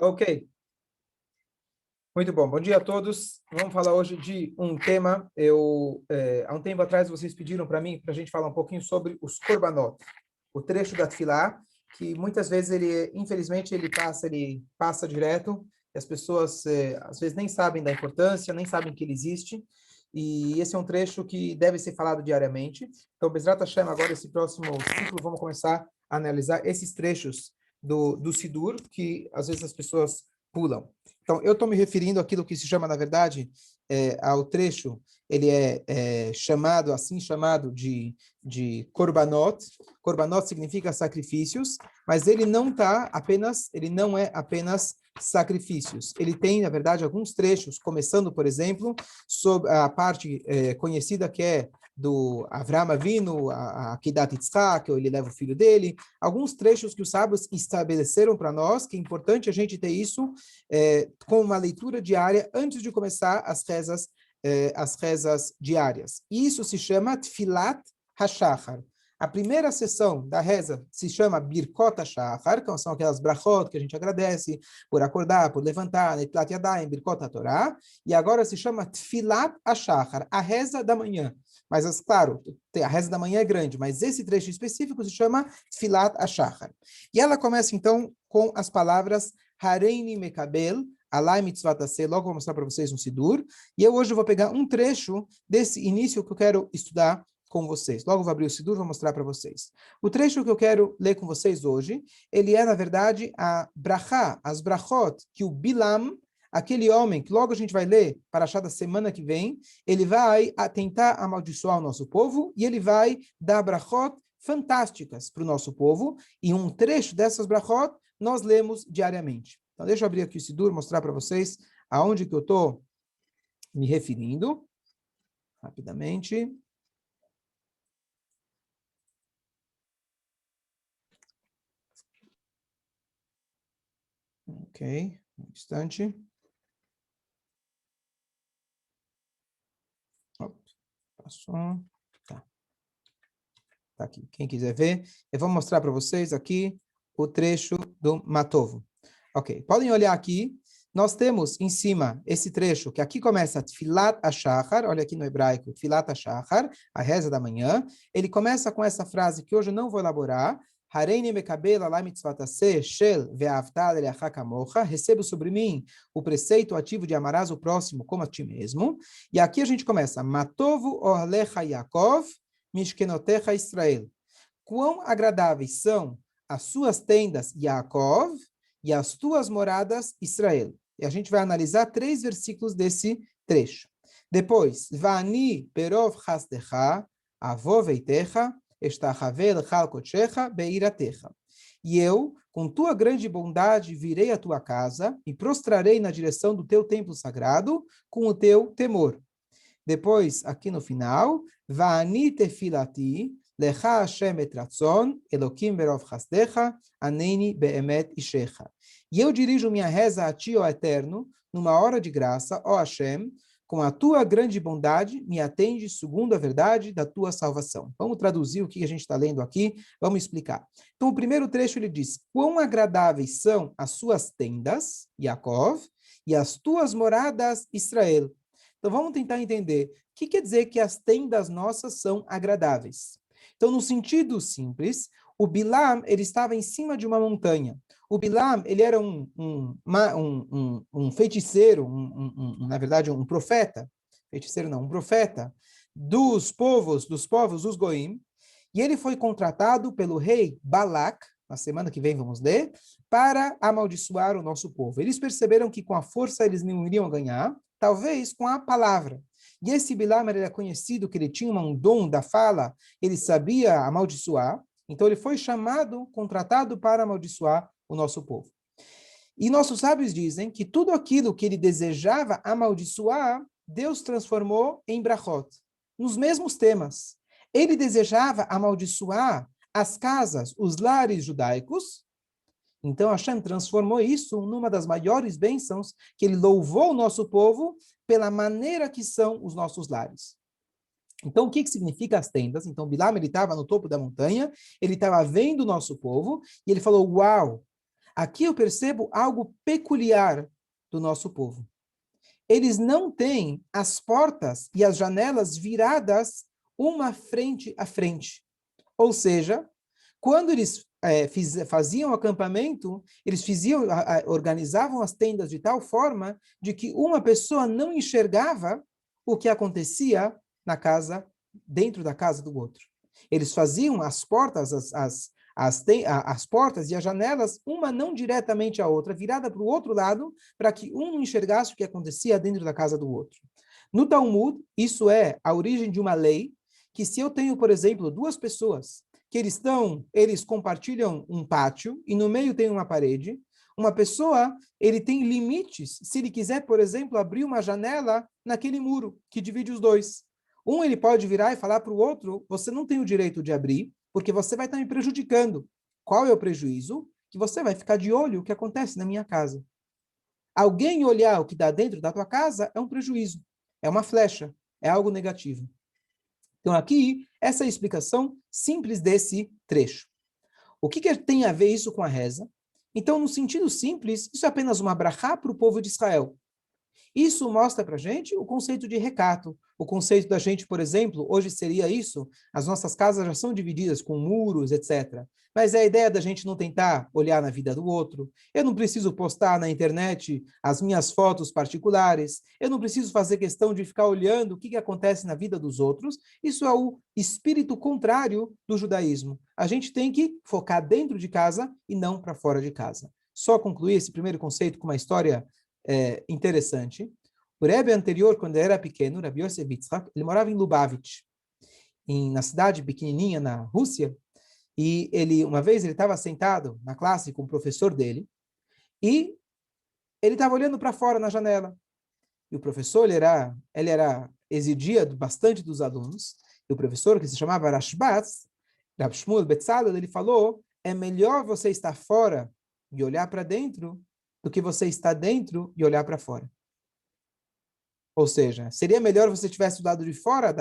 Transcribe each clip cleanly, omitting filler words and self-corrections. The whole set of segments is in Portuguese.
Ok, muito bom. Bom dia a todos. Vamos falar hoje de um tema. Há um tempo atrás, vocês pediram para mim, para a gente falar um pouquinho sobre os korbanot, o trecho da Tfilá, que muitas vezes infelizmente, ele passa direto, e as pessoas, às vezes, nem sabem da importância, nem sabem que ele existe, e esse é um trecho que deve ser falado diariamente. Então, Bezrat Hashem, agora, esse próximo ciclo, vamos começar a analisar esses trechos do Sidur, que às vezes as pessoas pulam. Então, eu estou me referindo àquilo que se chama, na verdade, ao trecho, ele é chamado, assim chamado, de Korbanot. Korbanot significa sacrifícios, mas ele não é apenas sacrifícios. Ele tem, na verdade, alguns trechos, começando, por exemplo, sobre a parte conhecida que é do Avraham Avinu, a Kedat Yitzhak, ele leva o filho dele, alguns trechos que os sábios estabeleceram para nós, que é importante a gente ter isso com uma leitura diária antes de começar as rezas diárias. Isso se chama Tfilat HaShachar. A primeira sessão da reza se chama Birkot HaShachar, que são aquelas brachot que a gente agradece por acordar, por levantar, Netlat Yadayim, Birkot HaTorah, e agora se chama Tfilat HaShachar, a reza da manhã. Mas, claro, a reza da manhã é grande, mas esse trecho específico se chama Tfilat HaShachar. E ela começa, então, com as palavras Hareini Mekabel, Alai Mitzvat Aseh, logo vou mostrar para vocês um Sidur, e eu hoje vou pegar um trecho desse início que eu quero estudar com vocês. Logo vou abrir o Sidur e vou mostrar para vocês. O trecho que eu quero ler com vocês hoje, ele é, na verdade, a brachá, as brachot, que o Bilam, aquele homem que logo a gente vai ler para achar da semana que vem, ele vai tentar amaldiçoar o nosso povo e ele vai dar brachot fantásticas para o nosso povo, e um trecho dessas brachot nós lemos diariamente. Então, deixa eu abrir aqui o Sidur, mostrar para vocês aonde que eu estou me referindo, rapidamente. Ok, um instante. Passou. Tá aqui. Quem quiser ver, eu vou mostrar para vocês aqui o trecho do Matovo. Ok, podem olhar aqui. Nós temos em cima esse trecho, que aqui começa Tfilat HaShachar, olha aqui no hebraico, Tfilat HaShachar, a reza da manhã. Ele começa com essa frase que hoje eu não vou elaborar, Hareini mekabel alai mitzvat aseh shel ve'avta le'acha kamocha, recebo sobre mim o preceito ativo de amarás o próximo como a ti mesmo. E aqui a gente começa, Matovu orlecha Yaakov, Mishkenotecha Israel. Quão agradáveis são as suas tendas, Yaakov, e as tuas moradas, Israel. E a gente vai analisar 3 versículos desse trecho. Depois, Vani perov hasdecha, avoveitecha, estachavel chalkochecha, beiratecha. E eu, com tua grande bondade, virei à tua casa e prostrarei na direção do teu templo sagrado com o teu temor. Depois, aqui no final, Vani tefilati, lecha Hashem et ratzon, Elokim berov chasdecha, aneni beemet ishecha. E eu dirijo minha reza a ti, ó Eterno, numa hora de graça, ó Hashem, com a tua grande bondade, me atende segundo a verdade da tua salvação. Vamos traduzir o que a gente está lendo aqui, vamos explicar. Então, o primeiro trecho ele diz, quão agradáveis são as suas tendas, Yaakov, e as tuas moradas, Israel. Então, vamos tentar entender o que quer dizer que as tendas nossas são agradáveis. Então, no sentido simples, o Bilam ele estava em cima de uma montanha. O Bilam ele era um feiticeiro, na verdade, um profeta. Feiticeiro não, um profeta dos povos, dos Goim. E ele foi contratado pelo rei Balak, na semana que vem vamos ler, para amaldiçoar o nosso povo. Eles perceberam que com a força eles não iriam ganhar, talvez com a palavra. E esse Bilam era conhecido que ele tinha um dom da fala, ele sabia amaldiçoar, então ele foi chamado, contratado para amaldiçoar o nosso povo. E nossos sábios dizem que tudo aquilo que ele desejava amaldiçoar, Deus transformou em brachot, nos mesmos temas. Ele desejava amaldiçoar as casas, os lares judaicos, então Hashem transformou isso numa das maiores bênçãos, que ele louvou o nosso povo pela maneira que são os nossos lares. Então, o que significa as tendas? Então, Bilam, ele estava no topo da montanha, ele estava vendo o nosso povo, e ele falou, uau, Aqui eu percebo algo peculiar do nosso povo. Eles não têm as portas e as janelas viradas uma frente a frente. Ou seja, quando eles faziam acampamento, eles organizavam as tendas de tal forma de que uma pessoa não enxergava o que acontecia na casa, dentro da casa do outro. Eles faziam as portas, as portas e as janelas, uma não diretamente à outra, virada para o outro lado, para que um não enxergasse o que acontecia dentro da casa do outro. No Talmud, isso é a origem de uma lei, que se eu tenho, por exemplo, duas pessoas que eles compartilham um pátio e no meio tem uma parede, uma pessoa, ele tem limites, se ele quiser, por exemplo, abrir uma janela naquele muro que divide os dois. Um, ele pode virar e falar para o outro, você não tem o direito de abrir, porque você vai estar me prejudicando. Qual é o prejuízo? Que você vai ficar de olho o que acontece na minha casa. Alguém olhar o que dá dentro da tua casa é um prejuízo, é uma flecha, é algo negativo. Então aqui, essa é a explicação simples desse trecho. O que tem a ver isso com a reza? Então, no sentido simples, isso é apenas uma brachá para o povo de Israel. Isso mostra para a gente o conceito de recato. O conceito da gente, por exemplo, hoje seria isso, as nossas casas já são divididas com muros, etc. Mas é a ideia da gente não tentar olhar na vida do outro. Eu não preciso postar na internet as minhas fotos particulares. Eu não preciso fazer questão de ficar olhando o que acontece na vida dos outros. Isso é o espírito contrário do judaísmo. A gente tem que focar dentro de casa e não para fora de casa. Só concluir esse primeiro conceito com uma história interessante. O Rebbe anterior, quando ele era pequeno, Rabbi Yosef Yitzhak, ele morava em Lubavitch, na cidade pequenininha na Rússia, e uma vez ele estava sentado na classe com o professor dele, e ele estava olhando para fora na janela. E o professor, ele exigia bastante dos alunos, e o professor, que se chamava Rashbaz, Rav Shmuel Betzalel, ele falou, é melhor você estar fora e olhar para dentro do que você estar dentro e olhar para fora. Ou seja, seria melhor você tivesse do lado de fora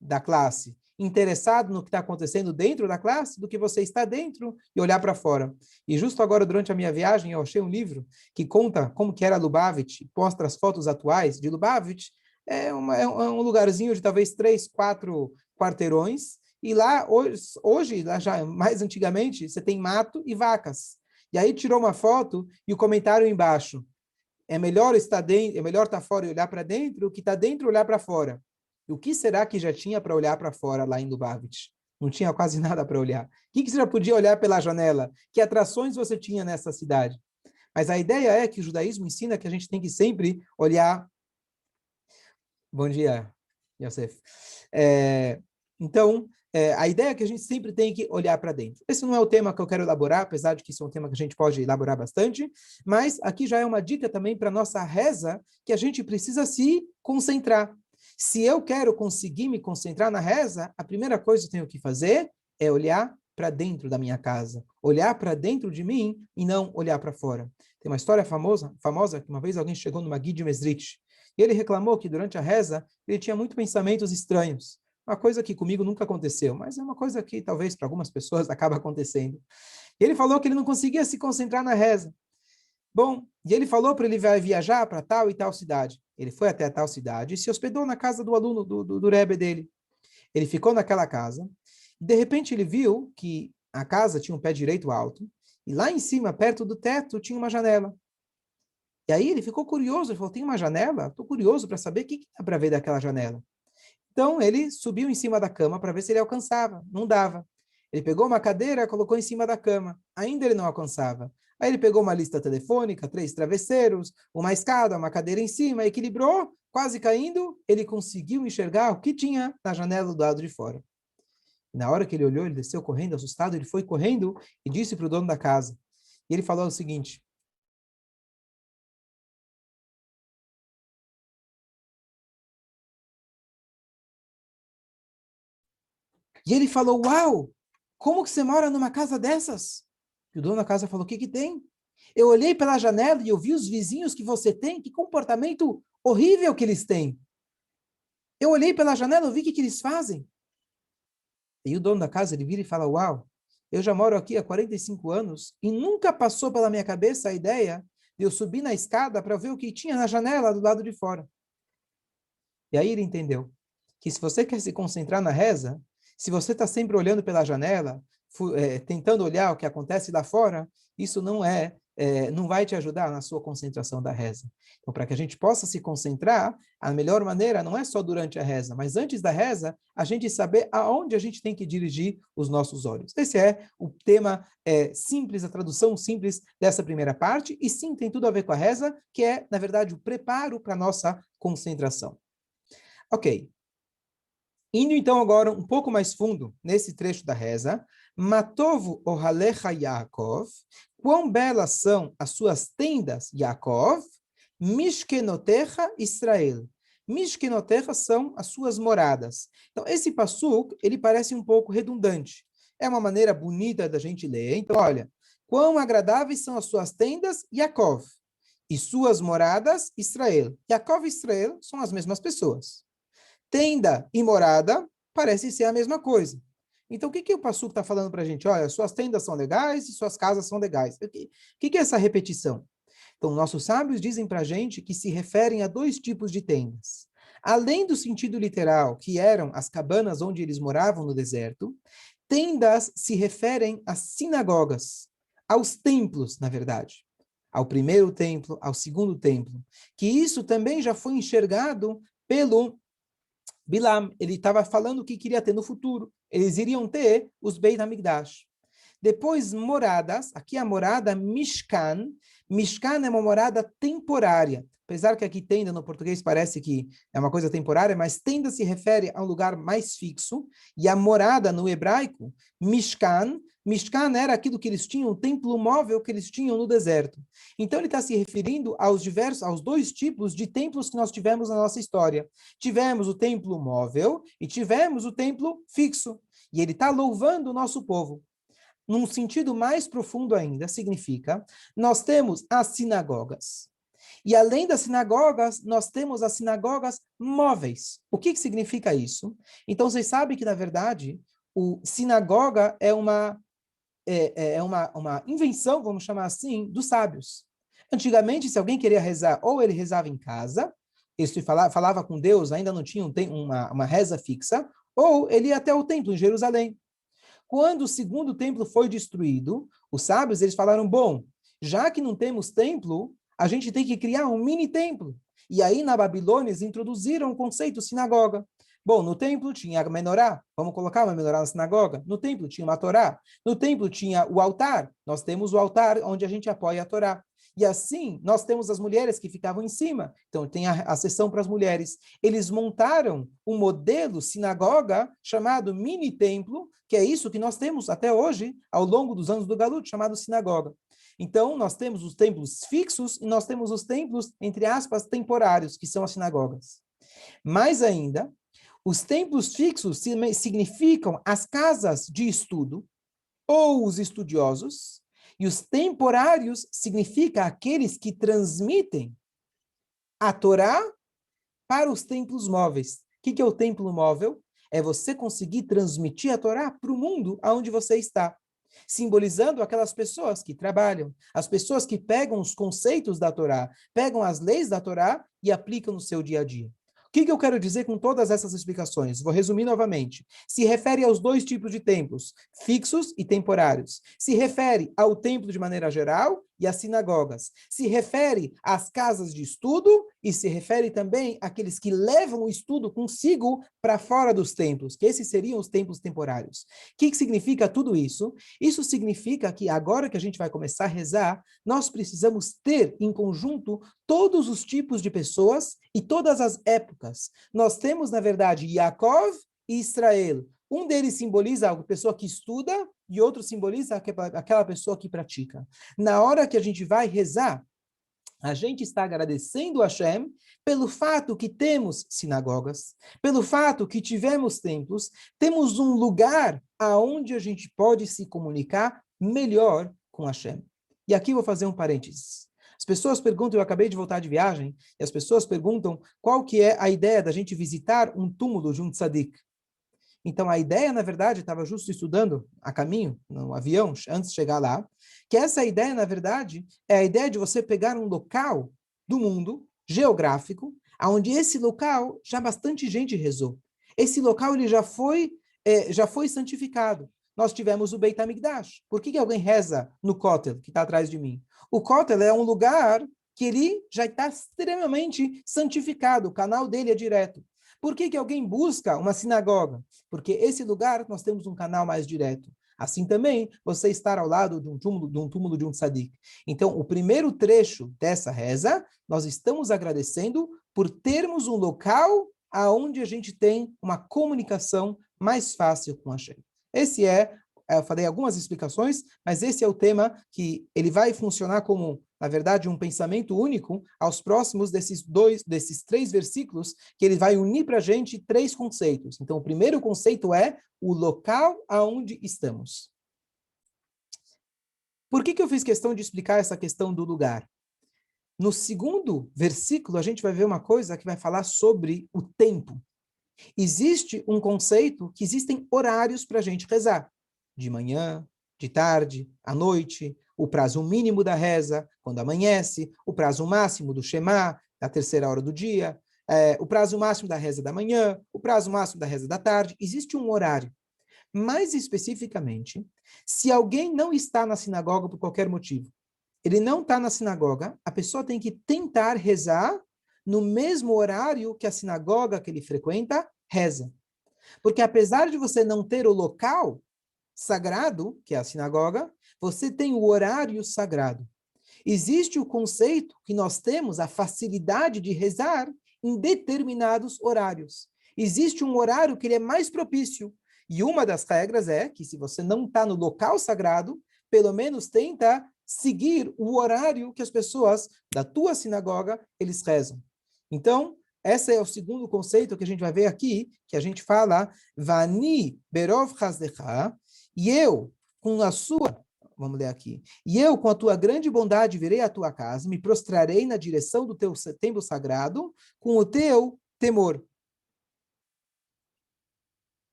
da classe, interessado no que está acontecendo dentro da classe, do que você estar dentro e olhar para fora. E justo agora, durante a minha viagem, eu achei um livro que conta como que era Lubavitch, mostra as fotos atuais de Lubavitch. É um lugarzinho de talvez 3, 4 quarteirões, e lá, hoje, lá já mais antigamente, você tem mato e vacas. E aí tirou uma foto e o comentário embaixo. É melhor estar dentro, é melhor estar fora e olhar para dentro, o que está dentro olhar para fora. E o que será que já tinha para olhar para fora lá em Lubavitch? Não tinha quase nada para olhar. O que você já podia olhar pela janela? Que atrações você tinha nessa cidade? Mas a ideia é que o judaísmo ensina que a gente tem que sempre olhar. Bom dia, Yosef. Então, a ideia é que a gente sempre tem que olhar para dentro. Esse não é o tema que eu quero elaborar, apesar de que isso é um tema que a gente pode elaborar bastante, mas aqui já é uma dica também para a nossa reza, que a gente precisa se concentrar. Se eu quero conseguir me concentrar na reza, a primeira coisa que eu tenho que fazer é olhar para dentro da minha casa, olhar para dentro de mim e não olhar para fora. Tem uma história famosa que uma vez alguém chegou numa Guide Mesrit, e ele reclamou que durante a reza ele tinha muitos pensamentos estranhos. Uma coisa que comigo nunca aconteceu, mas é uma coisa que talvez para algumas pessoas acaba acontecendo. E ele falou que ele não conseguia se concentrar na reza. Bom, e ele falou para ele viajar para tal e tal cidade. Ele foi até a tal cidade e se hospedou na casa do aluno do Rebbe dele. Ele ficou naquela casa e de repente ele viu que a casa tinha um pé direito alto e lá em cima, perto do teto, tinha uma janela. E aí ele ficou curioso, ele falou, tem uma janela? Estou curioso para saber o que dá para ver daquela janela. Então ele subiu em cima da cama para ver se ele alcançava. Não dava. Ele pegou uma cadeira, colocou em cima da cama. Ainda ele não alcançava. Aí ele pegou uma lista telefônica, 3 travesseiros, uma escada, uma cadeira em cima, equilibrou, quase caindo, ele conseguiu enxergar o que tinha na janela do lado de fora. Na hora que ele olhou, ele desceu correndo, assustado, ele foi correndo e disse para o dono da casa. E ele falou o seguinte: e ele falou, uau, como que você mora numa casa dessas? E o dono da casa falou, o que que tem? Eu olhei pela janela e eu vi os vizinhos que você tem, que comportamento horrível que eles têm. Eu olhei pela janela e vi o que eles fazem. E o dono da casa, ele vira e fala, uau, eu já moro aqui há 45 anos e nunca passou pela minha cabeça a ideia de eu subir na escada para ver o que tinha na janela do lado de fora. E aí ele entendeu que se você quer se concentrar na reza, se você está sempre olhando pela janela, tentando olhar o que acontece lá fora, isso não vai te ajudar na sua concentração da reza. Então, para que a gente possa se concentrar, a melhor maneira não é só durante a reza, mas antes da reza, a gente saber aonde a gente tem que dirigir os nossos olhos. Esse é o tema simples, a tradução simples dessa primeira parte, e sim, tem tudo a ver com a reza, que é, na verdade, o preparo para a nossa concentração. Ok. Indo então agora um pouco mais fundo nesse trecho da reza, Matovu ohalecha Yaakov, quão belas são as suas tendas, Yaakov, Mishkenotecha Israel. Mishkenotecha são as suas moradas. Então esse passuk, ele parece um pouco redundante. É uma maneira bonita da gente ler. Então olha, quão agradáveis são as suas tendas, Yaakov, e suas moradas, Israel. Yaakov e Israel são as mesmas pessoas. Tenda e morada parece ser a mesma coisa. Então, o que o Passuco está falando para a gente? Olha, suas tendas são legais e suas casas são legais. O que é essa repetição? Então, nossos sábios dizem para a gente que se referem a dois tipos de tendas. Além do sentido literal, que eram as cabanas onde eles moravam no deserto, tendas se referem às sinagogas, aos templos, na verdade. Ao primeiro templo, ao segundo templo. Que isso também já foi enxergado pelo Bilam. Ele estava falando o que queria ter no futuro. Eles iriam ter os Beit HaMikdash. Depois, moradas. Aqui a morada Mishkan. Mishkan é uma morada temporária. Apesar que aqui tenda no português parece que é uma coisa temporária, mas tenda se refere a um lugar mais fixo. E a morada no hebraico, Mishkan, Mishkan era aquilo que eles tinham, o templo móvel que eles tinham no deserto. Então ele está se referindo aos dois tipos de templos que nós tivemos na nossa história. Tivemos o templo móvel e tivemos o templo fixo. E ele está louvando o nosso povo. Num sentido mais profundo ainda, significa, nós temos as sinagogas. E além das sinagogas, nós temos as sinagogas móveis. O que significa isso? Então, vocês sabem que, na verdade, o sinagoga é uma invenção, vamos chamar assim, dos sábios. Antigamente, se alguém queria rezar, ou ele rezava em casa, ele falava com Deus, ainda não tinha uma reza fixa, ou ele ia até o templo em Jerusalém. Quando o segundo templo foi destruído, os sábios eles falaram, bom, já que não temos templo, a gente tem que criar um mini templo. E aí na Babilônia eles introduziram o conceito sinagoga. Bom, no templo tinha a menorá, vamos colocar uma menorá na sinagoga. No templo tinha uma torá. No templo tinha o altar. Nós temos o altar onde a gente apoia a torá. E assim, nós temos as mulheres que ficavam em cima. Então, tem a seção para as mulheres. Eles montaram um modelo sinagoga chamado mini-templo, que é isso que nós temos até hoje, ao longo dos anos do Galut, chamado sinagoga. Então, nós temos os templos fixos e nós temos os templos, entre aspas, temporários, que são as sinagogas. Mais ainda, os templos fixos significam as casas de estudo ou os estudiosos, e os temporários significa aqueles que transmitem a Torá para os templos móveis. O que é o templo móvel? É você conseguir transmitir a Torá para o mundo onde você está. Simbolizando aquelas pessoas que trabalham, as pessoas que pegam os conceitos da Torá, pegam as leis da Torá e aplicam no seu dia a dia. O que eu quero dizer com todas essas explicações? Vou resumir novamente. Se refere aos dois tipos de templos, fixos e temporários. Se refere ao templo de maneira geral e às sinagogas. Se refere às casas de estudo e se refere também àqueles que levam o estudo consigo para fora dos templos, que esses seriam os templos temporários. O que significa tudo isso? Isso significa que agora que a gente vai começar a rezar, nós precisamos ter em conjunto todos os tipos de pessoas e todas as épocas. Nós temos, na verdade, Yaakov e Israel. Um deles simboliza a pessoa que estuda e outro simboliza aquela pessoa que pratica. Na hora que a gente vai rezar, a gente está agradecendo a Hashem pelo fato que temos sinagogas, pelo fato que tivemos templos, temos um lugar aonde a gente pode se comunicar melhor com Hashem. E aqui vou fazer um parênteses. As pessoas perguntam, eu acabei de voltar de viagem, e as pessoas perguntam qual que é a ideia da gente visitar um túmulo de um tzadik. Então, a ideia, na verdade, estava justo estudando a caminho, no avião, antes de chegar lá, que essa ideia, na verdade, é a ideia de você pegar um local do mundo, geográfico, onde esse local já bastante gente rezou. Esse local ele já foi santificado. Nós tivemos o Beit HaMikdash. Por que alguém reza no Kotel, que está atrás de mim? O Kotel é um lugar que ele já está extremamente santificado, o canal dele é direto. Por que alguém busca uma sinagoga? Porque esse lugar nós temos um canal mais direto. Assim também, você estar ao lado de um túmulo de um tzadik. Então, o primeiro trecho dessa reza, nós estamos agradecendo por termos um local aonde a gente tem uma comunicação mais fácil com Hashem. Esse eu falei algumas explicações, mas esse é o tema que ele vai funcionar como, na verdade, um pensamento único aos próximos desses 3 versículos, que ele vai unir para a gente 3 conceitos. Então, o primeiro conceito é o local aonde estamos. Por que eu fiz questão de explicar essa questão do lugar? No segundo versículo, a gente vai ver uma coisa que vai falar sobre o tempo. Existe um conceito que existem horários para a gente rezar. De manhã, de tarde, à noite, o prazo mínimo da reza, quando amanhece, o prazo máximo do Shema, da terceira hora do dia, o prazo máximo da reza da manhã, o prazo máximo da reza da tarde. Existe um horário. Mais especificamente, se alguém não está na sinagoga por qualquer motivo, ele não está na sinagoga, a pessoa tem que tentar rezar no mesmo horário que a sinagoga que ele frequenta reza. Porque apesar de você não ter o local sagrado, que é a sinagoga, você tem o horário sagrado. Existe o conceito que nós temos a facilidade de rezar em determinados horários. Existe um horário que ele é mais propício. E uma das regras é que se você não está no local sagrado, pelo menos tenta seguir o horário que as pessoas da tua sinagoga, eles rezam. Então, esse é o segundo conceito que a gente vai ver aqui, que a gente fala, Vani berov chazdecha, e eu, com a sua, vamos ler aqui, e eu, com a tua grande bondade, virei à tua casa, me prostrarei na direção do teu templo sagrado, com o teu temor.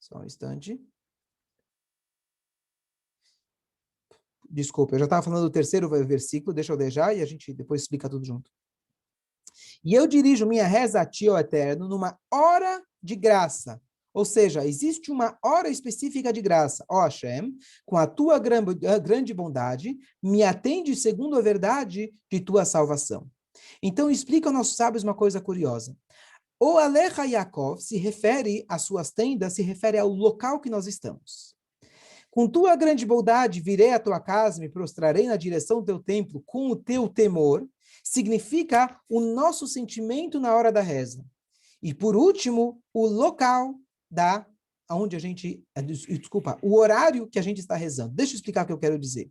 Só um instante. Desculpa, eu já estava falando do terceiro versículo, deixa eu ler já e a gente depois explica tudo junto. E eu dirijo minha reza a ti, ó Eterno, numa hora de graça. Ou seja, existe uma hora específica de graça. Ó Hashem, com a tua grande bondade, me atende segundo a verdade de tua salvação. Então, explica aos nossos sábios uma coisa curiosa. O Alecha Yaakov se refere às suas tendas, se refere ao local que nós estamos. Com tua grande bondade virei à tua casa, me prostrarei na direção do teu templo com o teu temor, significa o nosso sentimento na hora da reza. E por último, o local onde a gente, desculpa, o horário que a gente está rezando. Deixa eu explicar o que eu quero dizer.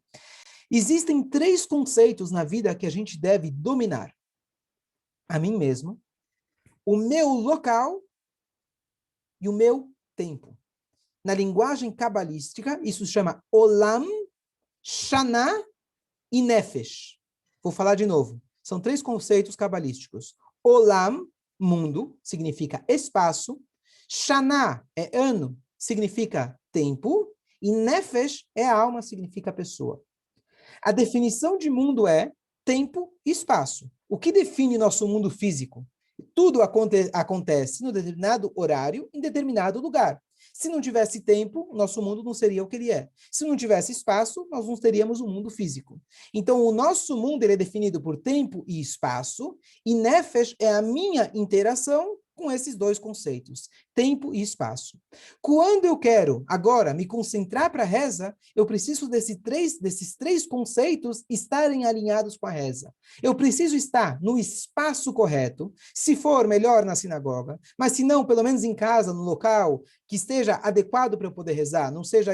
Existem 3 conceitos na vida que a gente deve dominar. A mim mesmo, o meu local e o meu tempo. Na linguagem cabalística, isso se chama Olam, Shana e Nefesh. Vou falar de novo. São 3 conceitos cabalísticos. Olam, mundo, significa espaço. Shana é ano, significa tempo. E Nefesh é alma, significa pessoa. A definição de mundo é tempo e espaço. O que define nosso mundo físico? Tudo acontece no determinado horário, em determinado lugar. Se não tivesse tempo, nosso mundo não seria o que ele é. Se não tivesse espaço, nós não teríamos um mundo físico. Então, o nosso mundo ele é definido por tempo e espaço, e Nefesh é a minha interação com esses 2 conceitos, tempo e espaço. Quando eu quero, agora, me concentrar para a reza, eu preciso desses 3 conceitos estarem alinhados com a reza. Eu preciso estar no espaço correto, se for melhor na sinagoga, mas se não, pelo menos em casa, no local que esteja adequado para eu poder rezar, não seja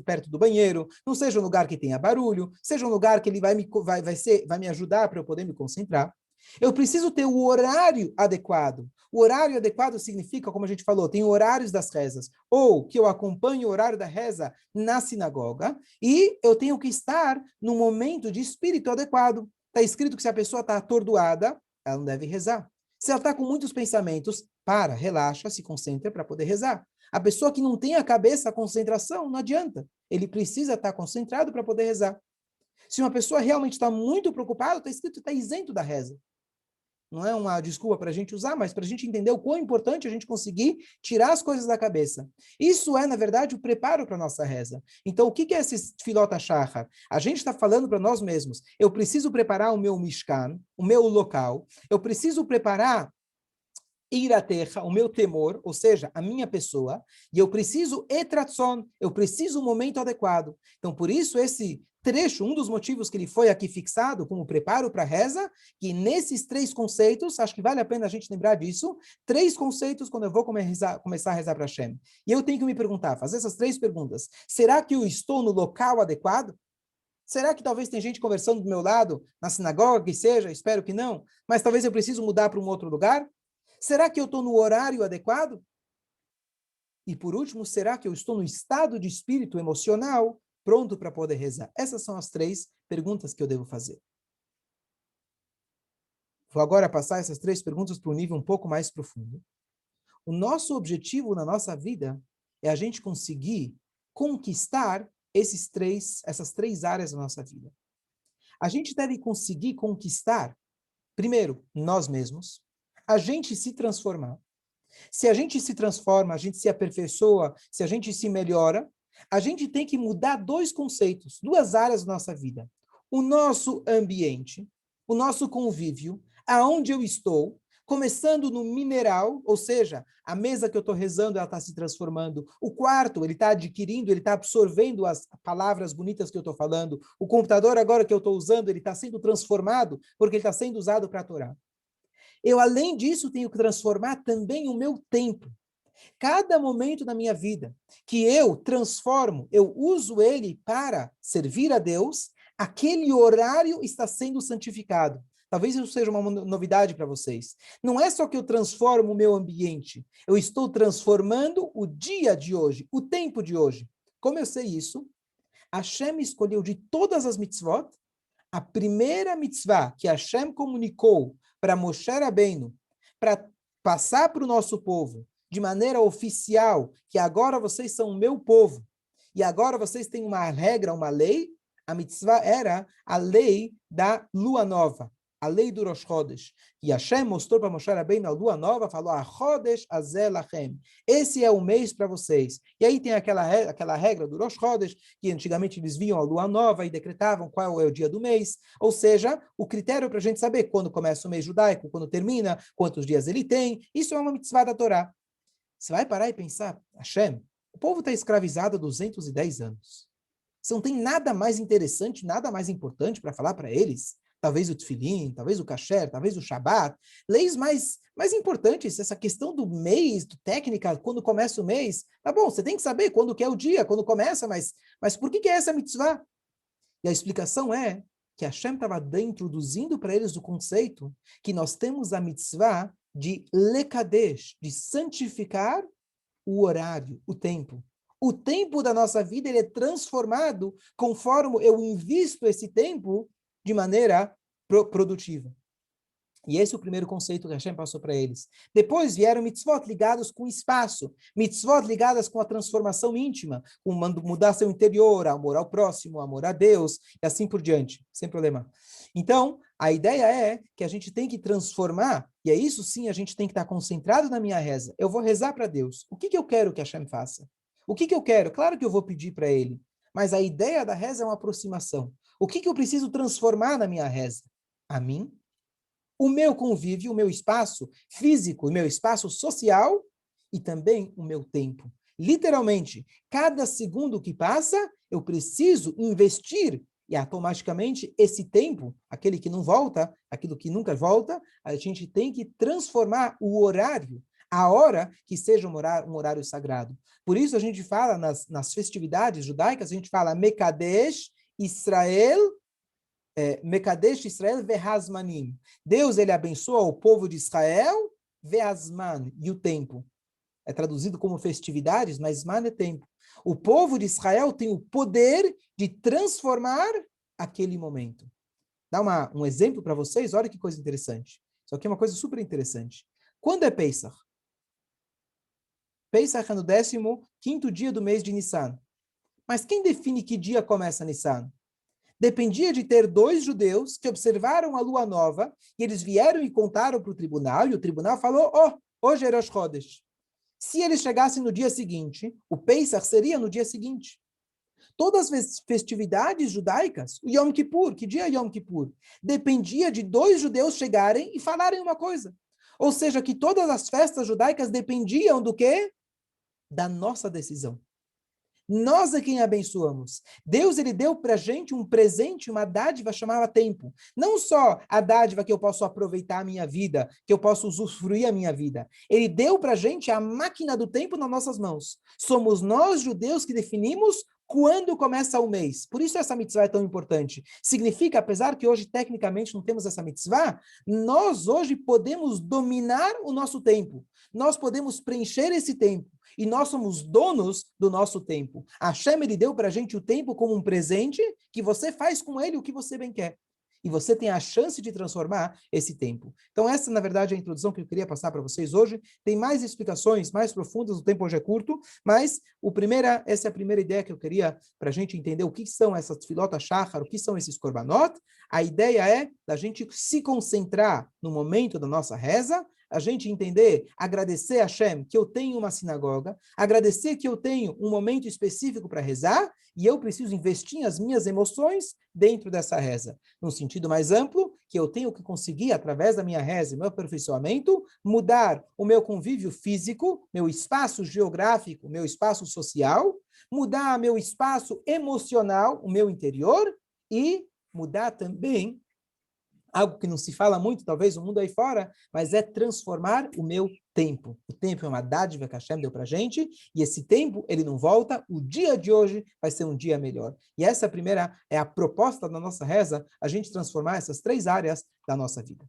perto do banheiro, não seja um lugar que tenha barulho, seja um lugar que ele vai me ajudar para eu poder me concentrar. Eu preciso ter o horário adequado. O horário adequado significa, como a gente falou, tem horários das rezas, ou que eu acompanhe o horário da reza na sinagoga, e eu tenho que estar no momento de espírito adequado. Está escrito que se a pessoa está atordoada, ela não deve rezar. Se ela está com muitos pensamentos, para, relaxa, se concentra para poder rezar. A pessoa que não tem a cabeça, a concentração, não adianta. Ele precisa estar concentrado para poder rezar. Se uma pessoa realmente está muito preocupada, está escrito, está isento da reza. Não é uma desculpa para a gente usar, mas para a gente entender o quão importante a gente conseguir tirar as coisas da cabeça. Isso é, na verdade, o preparo para a nossa reza. Então, o que é esse filota shachar? A gente está falando para nós mesmos. Eu preciso preparar o meu mishkan, o meu local. Eu preciso preparar ir à terra, o meu temor, ou seja, a minha pessoa, e eu preciso etratson, eu preciso um momento adequado. Então, por isso, esse trecho, um dos motivos que ele foi aqui fixado como preparo para a reza, que nesses três conceitos, acho que vale a pena a gente lembrar disso, três conceitos quando eu vou começar a rezar para Hashem. E eu tenho que me perguntar, fazer essas três perguntas. Será que eu estou no local adequado? Será que talvez tem gente conversando do meu lado, na sinagoga, que seja? Espero que não. Mas talvez eu preciso mudar para um outro lugar? Será que eu estou no horário adequado? E por último, será que eu estou no estado de espírito emocional pronto para poder rezar? Essas são as três perguntas que eu devo fazer. Vou agora passar essas três perguntas para um nível um pouco mais profundo. O nosso objetivo na nossa vida é a gente conseguir conquistar essas três áreas da nossa vida. A gente deve conseguir conquistar, primeiro, nós mesmos, a gente se transformar. Se a gente se transforma, a gente se aperfeiçoa, se a gente se melhora, a gente tem que mudar dois conceitos, duas áreas da nossa vida. O nosso ambiente, o nosso convívio, aonde eu estou, começando no mineral, ou seja, a mesa que eu estou rezando, ela está se transformando. O quarto, ele está adquirindo, ele está absorvendo as palavras bonitas que eu estou falando. O computador agora que eu estou usando, ele está sendo transformado, porque ele está sendo usado para a Torá. Eu, além disso, tenho que transformar também o meu tempo. Cada momento da minha vida que eu transformo, eu uso ele para servir a Deus, aquele horário está sendo santificado. Talvez isso seja uma novidade para vocês. Não é só que eu transformo o meu ambiente, eu estou transformando o dia de hoje, o tempo de hoje. Como eu sei isso? Hashem escolheu de todas as mitzvot, a primeira mitzvah que Hashem comunicou para Moshe Rabbeinu, para passar para o nosso povo, de maneira oficial, que agora vocês são o meu povo, e agora vocês têm uma regra, uma lei, a mitzvah era a lei da lua nova, a lei do Rosh Chodesh. E Hashem mostrou para Moshe Rabbeinu a lua nova, falou, a Chodesh Azel Lachem. Esse é o mês para vocês. E aí tem aquela regra do Rosh Chodesh, que antigamente eles viam a lua nova e decretavam qual é o dia do mês. Ou seja, o critério para a gente saber quando começa o mês judaico, quando termina, quantos dias ele tem. Isso é uma mitzvah da Torá. Você vai parar e pensar, Hashem, o povo está escravizado há 210 anos. Você não tem nada mais interessante, nada mais importante para falar para eles? Talvez o tefilim, talvez o kasher, talvez o shabat. Leis mais importantes, essa questão do mês, do técnica, quando começa o mês. Tá bom, você tem que saber quando que é o dia, quando começa, mas por que é essa mitzvah? E a explicação é que Hashem estava introduzindo para eles o conceito que nós temos a mitzvah de lekadesh, de santificar o horário, o tempo. O tempo da nossa vida ele é transformado conforme eu invisto esse tempo de maneira produtiva. E esse é o primeiro conceito que Hashem passou para eles. Depois vieram mitzvot ligados com espaço, mitzvot ligadas com a transformação íntima, com mudar seu interior, amor ao próximo, amor a Deus, e assim por diante, sem problema. Então, a ideia é que a gente tem que transformar, e é isso sim, a gente tem que estar concentrado na minha reza. Eu vou rezar para Deus. O que eu quero que Hashem faça? O que eu quero? Claro que eu vou pedir para Ele, mas a ideia da reza é uma aproximação. O que eu preciso transformar na minha reza? A mim, o meu convívio, o meu espaço físico, o meu espaço social e também o meu tempo. Literalmente, cada segundo que passa, eu preciso investir e automaticamente esse tempo, aquele que não volta, aquilo que nunca volta, a gente tem que transformar o horário, a hora que seja um horário sagrado. Por isso a gente fala nas festividades judaicas, a gente fala Mekadesh Israel, Mekadesh Israel ve'hazmanim. Deus, ele abençoa o povo de Israel, ve'hazman, e o tempo. É traduzido como festividades, mas zman é tempo. O povo de Israel tem o poder de transformar aquele momento. Dá um exemplo para vocês, olha que coisa interessante. Isso aqui é uma coisa super interessante. Quando é Pesach? Pesach é no 15º dia do mês de Nissan. Mas quem define que dia começa Nissan? Dependia de ter 2 judeus que observaram a lua nova, e eles vieram e contaram para o tribunal, e o tribunal falou, hoje é Rosh Chodesh. Se eles chegassem no dia seguinte, o Pesach seria no dia seguinte. Todas as festividades judaicas, o Yom Kippur, que dia é Yom Kippur? Dependia de 2 judeus chegarem e falarem uma coisa. Ou seja, que todas as festas judaicas dependiam do quê? Da nossa decisão. Nós é quem abençoamos. Deus, ele deu para a gente um presente, uma dádiva chamada tempo. Não só a dádiva que eu posso aproveitar a minha vida, que eu posso usufruir a minha vida. Ele deu para a gente a máquina do tempo nas nossas mãos. Somos nós, judeus, que definimos quando começa o mês. Por isso essa mitzvah é tão importante. Significa, apesar que hoje tecnicamente não temos essa mitzvah, nós hoje podemos dominar o nosso tempo. Nós podemos preencher esse tempo. E nós somos donos do nosso tempo. A Hashem, ele deu para a gente o tempo como um presente que você faz com ele o que você bem quer. E você tem a chance de transformar esse tempo. Então essa, na verdade, é a introdução que eu queria passar para vocês hoje. Tem mais explicações mais profundas, o tempo hoje é curto, mas essa é a primeira ideia que eu queria para a gente entender o que são essas tefilot shachar, o que são esses korbanot. A ideia é da gente se concentrar no momento da nossa reza, a gente entender, agradecer a Hashem que eu tenho uma sinagoga, agradecer que eu tenho um momento específico para rezar, e eu preciso investir as minhas emoções dentro dessa reza. Num sentido mais amplo, que eu tenho que conseguir, através da minha reza e meu aperfeiçoamento, mudar o meu convívio físico, meu espaço geográfico, meu espaço social, mudar meu espaço emocional, o meu interior, e mudar também algo que não se fala muito, talvez, no mundo aí fora, mas é transformar o meu tempo. O tempo é uma dádiva que a Hashem deu para a gente, e esse tempo, ele não volta, o dia de hoje vai ser um dia melhor. E essa primeira é a proposta da nossa reza, a gente transformar essas 3 áreas da nossa vida.